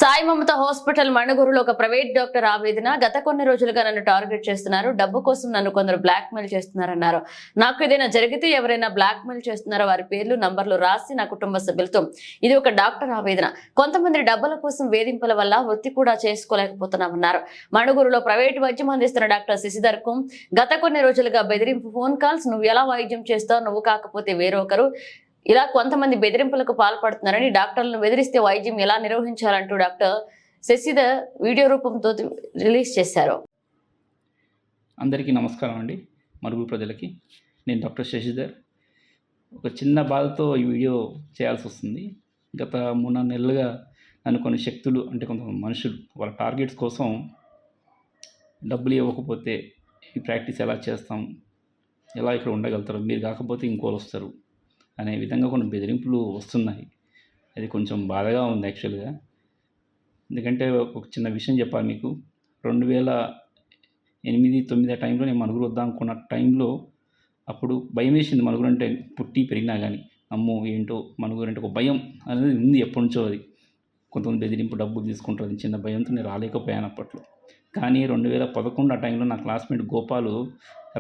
సాయి మమత hospital మణుగూరులో ఒక private doctor ఆవేదన గత కొన్ని రోజులుగా నన్ను టార్గెట్ చేస్తున్నారు. డబ్బు కోసం నన్ను కొందరు బ్లాక్ మెయిల్ చేస్తున్నారన్నారు. నాకు ఏదైనా జరిగితే ఎవరైనా బ్లాక్ మెయిల్ చేస్తున్నారో వారి పేర్లు నంబర్లు రాసి నా కుటుంబ సభ్యులతో ఇది ఒక డాక్టర్ ఆవేదన. కొంతమంది డబ్బుల కోసం వేధింపుల వల్ల వృత్తి కూడా చేసుకోలేకపోతున్నామన్నారు. మణుగూరులో ప్రైవేట్ వైద్యం అందిస్తున్న డాక్టర్ శశిధర్ కు గత కొన్ని రోజులుగా బెదిరింపు ఫోన్ కాల్స్, నువ్వు ఎలా వైద్యం చేస్తావు, నువ్వు కాకపోతే వేరొకరు, ఇలా కొంతమంది బెదిరింపులకు పాల్పడుతున్నారని, డాక్టర్లను బెదిరిస్తే వైద్యం ఎలా నిర్వహించాలంటూ డాక్టర్ శశిధర్ వీడియో రూపంతో రిలీజ్ చేశారు. అందరికీ నమస్కారం అండి. మణుగూరు ప్రజలకి నేను డాక్టర్ శశిధర్. ఒక చిన్న బాధతో ఈ వీడియో చేయాల్సి వస్తుంది. గత 3-4 నెలలుగా నన్ను కొన్ని శక్తులు, అంటే కొంతమంది మనుషులు వాళ్ళ టార్గెట్స్ కోసం డబ్బులు ఇవ్వకపోతే ఈ ప్రాక్టీస్ ఎలా చేస్తాం, ఎలా ఇక్కడ ఉండగలుగుతారు, మీరు కాకపోతే ఇంకోళ్ళు వస్తారు అనే విధంగా కొన్ని బెదిరింపులు వస్తున్నాయి. అది కొంచెం బాధగా ఉంది యాక్చువల్గా. ఎందుకంటే ఒక చిన్న విషయం చెప్పాలి మీకు. 2008-2009 టైంలో నేను మణుగూరు వద్దాం అనుకున్న టైంలో అప్పుడు భయం వేసింది. మణుగూరు అంటే పుట్టి పెరిగినా కానీ అమ్మో ఏంటో మణుగూరు అంటే ఒక భయం అనేది ఉంది ఎప్పటి నుంచో. అది కొంతమంది బెదిరింపు డబ్బులు తీసుకుంటుంది, చిన్న భయంతో నేను రాలేకపోయాను అప్పట్లో. కానీ 2011 ఆ టైంలో నా క్లాస్మేట్ గోపాలు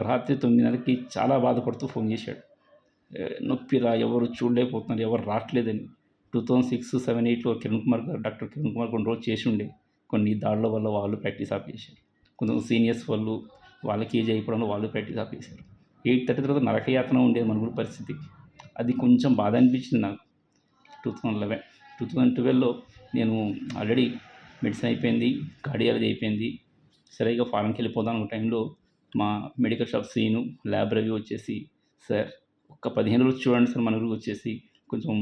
రాత్రి 9:30కి చాలా బాధపడుతూ ఫోన్ చేశాడు. నొప్పిరా, ఎవరు చూడలేకపోతున్నారు, ఎవరు రావట్లేదని. 2006-7-8లో డాక్టర్ కిరణ్ కుమార్ కొన్ని రోజు చేసి ఉండే. కొన్ని దాడుల వల్ల వాళ్ళు ప్రాక్టీస్ ఆపేశారు. కొంతమంది సీనియర్స్ వాళ్ళకి ఏజ్ అయిపోవడంలో వాళ్ళు ప్రాక్టీస్ ఆపేశారు. 8:30 తర్వాత నరకయాతన ఉండేది మన ఊరి పరిస్థితి. అది కొంచెం బాధ అనిపించింది నాకు. 2012లో నేను ఆల్రెడీ మెడిసిన్ అయిపోయింది, కార్డియాలజీ అయిపోయింది. సరిగ్గా ఫారెన్కి వెళ్ళిపోదాం అన్న టైంలో మా medical shop Seenu lab review వచ్చేసి, సార్ ఒక 15 రోజులు చూడండి సార్, మన ఊరికి వచ్చేసి కొంచెం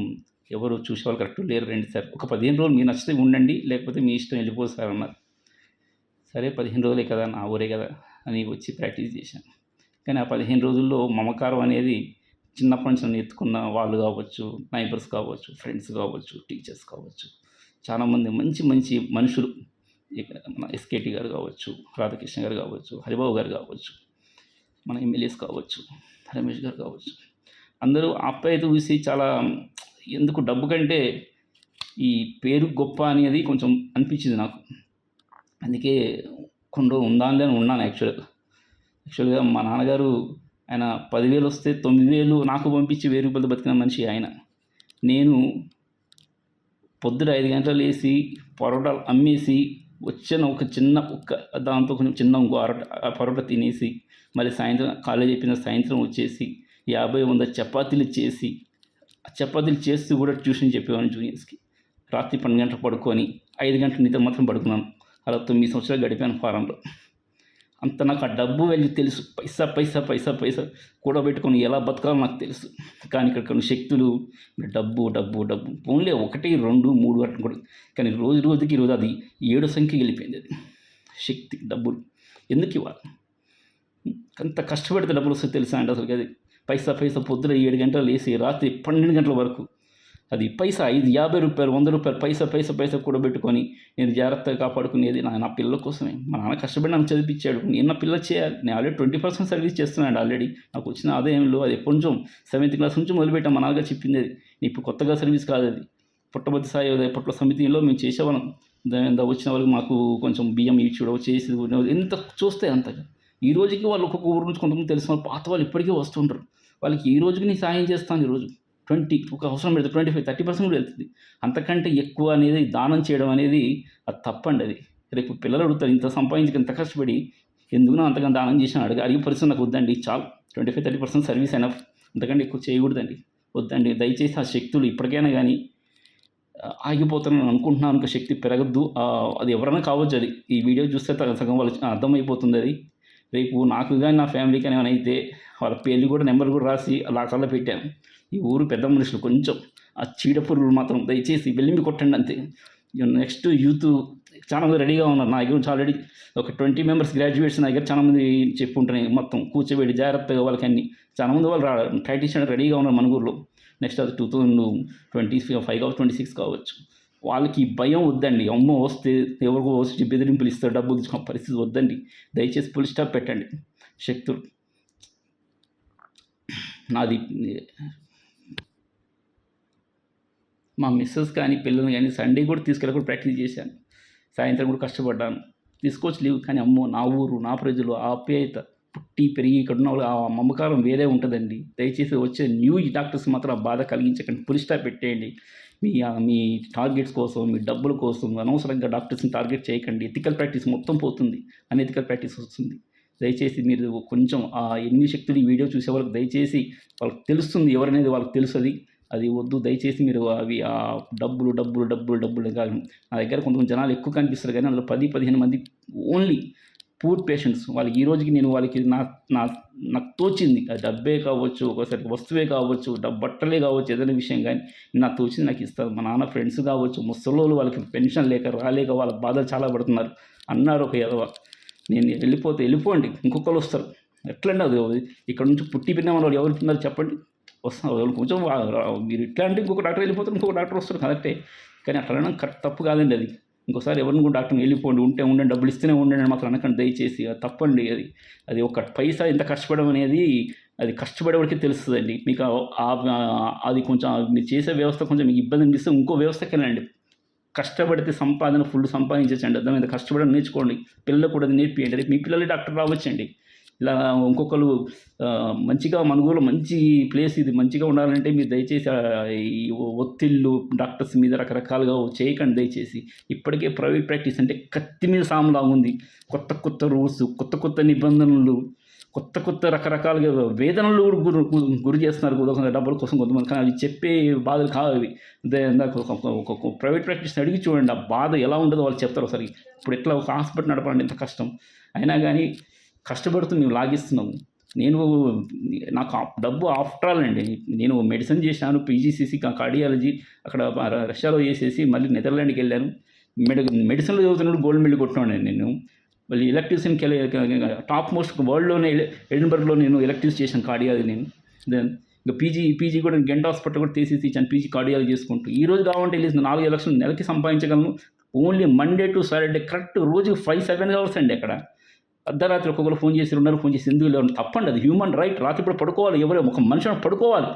ఎవరు చూసేవాళ్ళు కరెక్ట్ లేరు, రండి సార్, ఒక 15 రోజులు మీరు నచ్చితే ఉండండి, లేకపోతే మీ ఇష్టం, వెళ్ళిపోదు సార్ అన్నారు. సరే 15 రోజులే కదా, నా ఊరే కదా అని వచ్చి ప్రాక్టీస్ చేశాను. కానీ ఆ 15 రోజుల్లో మమకారం అనేది చిన్నప్పటి నుంచి నన్ను ఎత్తుకున్న వాళ్ళు కావచ్చు, నైబర్స్ కావచ్చు, ఫ్రెండ్స్ కావచ్చు, టీచర్స్ కావచ్చు, చాలామంది మంచి మంచి మనుషులు, మన ఎస్కేటి గారు కావచ్చు, రాధాకృష్ణ గారు కావచ్చు, హరిబాబు గారు కావచ్చు, మన ఎమ్మెల్యేస్ కావచ్చు, రమేష్ గారు కావచ్చు, అందరూ ఆప్యాయత చూసి చాలా, ఎందుకు డబ్బు కంటే ఈ పేరు గొప్ప అనేది కొంచెం అనిపించింది నాకు. అందుకే కొన్ని రోజులు ఉందాంలే అని ఉన్నాను. యాక్చువల్గా మా నాన్నగారు ఆయన 10,000 వస్తే 9,000 నాకు పంపించి 1,000 రూపాయలు బతికిన మనిషి ఆయన. నేను పొద్దున 5 గంటలు లేచి పరోటాలు అమ్మేసి వచ్చిన ఒక దాంతో కొంచెం చిన్న ఇంకో పరోటా తినేసి మళ్ళీ సాయంత్రం కాలేజ్ అయిపోయిన సాయంత్రం వచ్చేసి 50-100 చపాతీలు చేసి, ఆ చపాతీలు చేస్తూ కూడా ట్యూషన్ చెప్పేవాడిని జూనియర్స్కి. రాత్రి 12 గంటలు పడుకొని 5 గంటల నిద్ర మాత్రం పడుకున్నాను. అలా 9 సంవత్సరాలు గడిపాను ఫారంలో. అంత నాకు ఆ డబ్బు వాల్యూ తెలుసు. పైసా పైసా పైసా పైసా కూడబెట్టుకొని ఎలా బతకాలో నాకు తెలుసు. కానీ ఇక్కడ కొన్ని శక్తులు డబ్బు డబ్బు డబ్బు ఓన్లీ 1, 2, 3 అట్లా కూడా, కానీ రోజుకి ఈరోజు అది 7 సంఖ్యకి వెళ్ళిపోయింది. అది శక్తి, డబ్బులు ఎందుకు ఇవ్వాలి? అంత కష్టపడితే డబ్బులు వస్తే తెలుసా అంటే అసలు అది పైసా పొద్దున 7 గంటలు లేసి రాత్రి 12 గంటల వరకు అది పైసా 50 రూపాయలు, 100 రూపాయలు పైసా కూడబెట్టుకొని నేను జాగ్రత్తగా కాపాడుకునేది నా పిల్లల కోసమే. మా నాన్న కష్టపడి నన్ను చదివించాడు, నేను నా పిల్లలు చేయాలి. నేను ఆల్రెడీ 20% సర్వీస్ చేస్తున్నాను. ఆల్రెడీ నాకు వచ్చిన ఆదాయంలో అది కొంచెం 7th క్లాస్ నుంచి మొదలుపెట్టాం. మా నాన్నగా చెప్పింది అది. ఇప్పుడు కొత్తగా సర్వీస్ కాదు అది. పుట్టబద్ది సాయి పట్ల సమితిలో మేము చేసేవాళ్ళం. వచ్చిన వాళ్ళకి మాకు కొంచెం బియ్యం ఇచ్చుడో చేసి ఎంత చూస్తే అంతగా. ఈ రోజుకి వాళ్ళు ఒక్కొక్క ఊరు నుంచి కొంతమంది తెలిసిన వాళ్ళు, పాత వాళ్ళు ఇప్పటికీ వస్తుంటారు. వాళ్ళకి ఈ రోజుకి నేను సాయం చేస్తాను. ఈరోజు ఒక అవసరం పెడితే 25-30% కూడా వెళ్తుంది. అంతకంటే ఎక్కువ అనేది దానం చేయడం అనేది అది తప్పండి. అది రేపు పిల్లలు అడుగుతారు, ఇంత సంపాదించి ఇంత కష్టపడి ఎందుకు నా అంతగా దానం చేసిన అడిగే పరిస్థితి నాకు వద్దండి. చాలు 25-30% సర్వీస్ అయినా, అంతకంటే ఎక్కువ చేయకూడదండి. వద్దండి దయచేసి. ఆ శక్తులు ఇప్పటికైనా కానీ ఆగిపోతానని అనుకుంటున్నాను. ఇంకా శక్తి పెరగద్దు. అది ఎవరైనా కావచ్చు. అది ఈ వీడియో చూస్తే సగం వాళ్ళు అర్థమైపోతుంది. అది రేపు నాకు కానీ నా ఫ్యామిలీకి కానీ ఏమైనా అయితే వాళ్ళ పేర్లు కూడా నెంబర్ కూడా రాసి లాకర్లో పెట్టాను. ఈ ఊరు పెద్ద మనుషులు కొంచెం ఆ చీడపురుగులు మాత్రం దయచేసి వెళ్ళింది కొట్టండి అంతే. నెక్స్ట్ యూత్ చాలామంది రెడీగా ఉన్నారు. నా దగ్గర నుంచి ఆల్రెడీ ఒక 20 మెంబర్స్ గ్రాడ్యుయేట్స్ నా దగ్గర చాలామంది చెప్పుకుంటున్నాయి. మొత్తం కూర్చోబెట్టి జాగ్రత్తగా వాళ్ళకి అన్ని చాలామంది వాళ్ళు ప్రాక్టీస్ చేయడానికి రెడీగా ఉన్నారు మన ఊరిలో. నెక్స్ట్ అది 2025-26 కావచ్చు. వాళ్ళకి భయం వద్దండి. అమ్మో వస్తే ఎవరికో వచ్చి బెదిరింపులు ఇస్తారు, డబ్బులు తీసుకున్న పరిస్థితి వద్దండి. దయచేసి ఫుల్ స్టాప్ పెట్టండి. శక్తులు నాది మా మిస్సెస్ కానీ పిల్లల్ని కానీ సండే కూడా తీసుకెళ్ళకుండా ప్రాక్టీస్ చేశాను. సాయంత్రం కూడా కష్టపడ్డాను. తీసుకోవచ్చు లీవ్, కానీ అమ్మో నా ఊరు, నా ప్రజలు, ఆ ఆప్యాయత, పుట్టి పెరిగి ఇక్కడ ఉన్న వాళ్ళు, ఆ మమకారం వేరే ఉంటుందండి. దయచేసి వచ్చే న్యూ డాక్టర్స్ మాత్రం ఆ బాధ కలిగించకండి, ఫుల్ స్టాప్ పెట్టేయండి. మీ టార్గెట్స్ కోసం, మీ డబ్బుల కోసం అనవసరంగా డాక్టర్స్ని టార్గెట్ చేయకండి. ఎథికల్ ప్రాక్టీస్ మొత్తం పోతుంది, అనెథికల్ ప్రాక్టీస్ వస్తుంది. దయచేసి మీరు కొంచెం ఆ 8 శక్తులు ఈ వీడియో చూసే వాళ్ళకి దయచేసి వాళ్ళకి తెలుస్తుంది ఎవరనేది వాళ్ళకి తెలుస్తుంది. అది వద్దు, దయచేసి మీరు అవి ఆ డబ్బులు కాదు. నా దగ్గర కొంతమంది జనాలు ఎక్కువ కనిపిస్తారు, కానీ అందులో 10-15 మంది ఓన్లీ పూర్ పేషెంట్స్. వాళ్ళకి ఈ రోజుకి నేను వాళ్ళకి నాకు తోచింది, అది డబ్బే కావచ్చు, ఒకసారి వస్తువే కావచ్చు, బట్టలే కావచ్చు, ఏదైనా విషయం కానీ నాకు తోచింది నాకు ఇస్తారు. మా నాన్న ఫ్రెండ్స్ కావచ్చు, ముసలోళ్ళు, వాళ్ళకి పెన్షన్ రాలేక వాళ్ళ బాధలు చాలా పడుతున్నారు. అన్నారు ఒక ఎదవ, నేను వెళ్ళిపోండి, ఇంకొకరు వస్తారు. ఎట్లండి అది ఇక్కడ నుంచి పుట్టి పిన్న వాళ్ళు ఎవరు ఉన్నారు చెప్పండి, వస్తారు కొంచెం మీరు ఇట్లా అంటే ఇంకొక డాక్టర్ వెళ్ళిపోతారు, ఇంకొక డాక్టర్ వస్తారు కరెక్టే, కానీ అట్లా అనడం తప్పు కాదండి. అది ఇంకోసారి ఎవరిని కూడా డాక్టర్ని వెళ్ళిపోండి, ఉండండి, డబ్బులు ఇస్తూనే ఉండండి మాత్రం అనకండి దయచేసి. అది తప్పండి. అది ఒక పైసా ఎంత కష్టపడడం అనేది అది కష్టపడేవాడికి తెలుస్తుందండి. మీకు అది కొంచెం మీరు చేసే వ్యవస్థ కొంచెం మీకు ఇబ్బంది అనిపిస్తే ఇంకో వ్యవస్థకి వెళ్ళండి. కష్టపడితే సంపాదన ఫుల్ సంపాదించండి, అర్థమైంది. కష్టపడడం నేర్చుకోండి, పిల్లలకు కూడా నేర్పియండి. రేపు మీ పిల్లలే డాక్టర్ రావచ్చండి. ఇలా ఇంకొకరు మంచిగా మనుగోలు మంచి ప్లేస్ ఇది, మంచిగా ఉండాలంటే మీరు దయచేసి ఈ ఒత్తిళ్ళు డాక్టర్స్ మీద రకరకాలుగా చేయకండి దయచేసి. ఇప్పటికే ప్రైవేట్ ప్రాక్టీస్ అంటే కత్తి మీద సాములా ఉంది. కొత్త రూల్స్, కొత్త నిబంధనలు, కొత్త రకరకాలుగా వేదనలు కూడా గురి చేస్తున్నారు డబ్బుల కోసం కొంతమంది. కానీ అవి చెప్పే బాధలు కావు అవి. ఒక ప్రైవేట్ ప్రాక్టీస్ అడిగి చూడండి, ఆ బాధ ఎలా ఉండదో వాళ్ళు చెప్తారు. ఒకసారి ఇప్పుడు ఎట్లా ఒక హాస్పిటల్ నడపాలంటే ఎంత కష్టం, అయినా కానీ కష్టపడుతూ మేము లాగిస్తున్నాము. నాకు డబ్బు ఆఫ్టర్ ఆల్ అండి. నేను మెడిసిన్ చేశాను, పీజీసీసీ కార్డియాలజీ అక్కడ రష్యాలో చేసేసి మళ్ళీ నెదర్లాండ్కి వెళ్ళాను. మెడిసిన్లో చదువుతున్నప్పుడు గోల్డ్ మెడల్ కొట్టినాను నేను. మళ్ళీ ఎలక్ట్రీషియన్కి టాప్ మోస్ట్ వరల్డ్లోనే ఎడిన్బర్గ్లో నేను ఎలక్ట్రీస్ చేశాను కార్డియాలజీ నేను. దెన్ ఇంకా పీజీ కూడా గెంట్ హాస్పిటల్ కూడా తీసేసి ఇచ్చాను పీజీ కార్డియాలజీ చేసుకుంటూ. ఈ రోజు కావాలంటే వెళ్ళి 4 లక్షలు నెలకి సంపాదించగలను. Only Monday to Saturday correct రోజుకి 5-7 అవర్స్ అండి. అక్కడ అర్ధరాత్రి ఒక్కొక్కరు ఫోన్ చేసి 2 ఫోన్ చేసి ఎందుకు లేవు తప్పండి. అది హ్యూమన్ రైట్. రాత్రి ఇప్పుడు పడుకోవాలి, ఎవరో ఒక మనిషి పడుకోవాలి.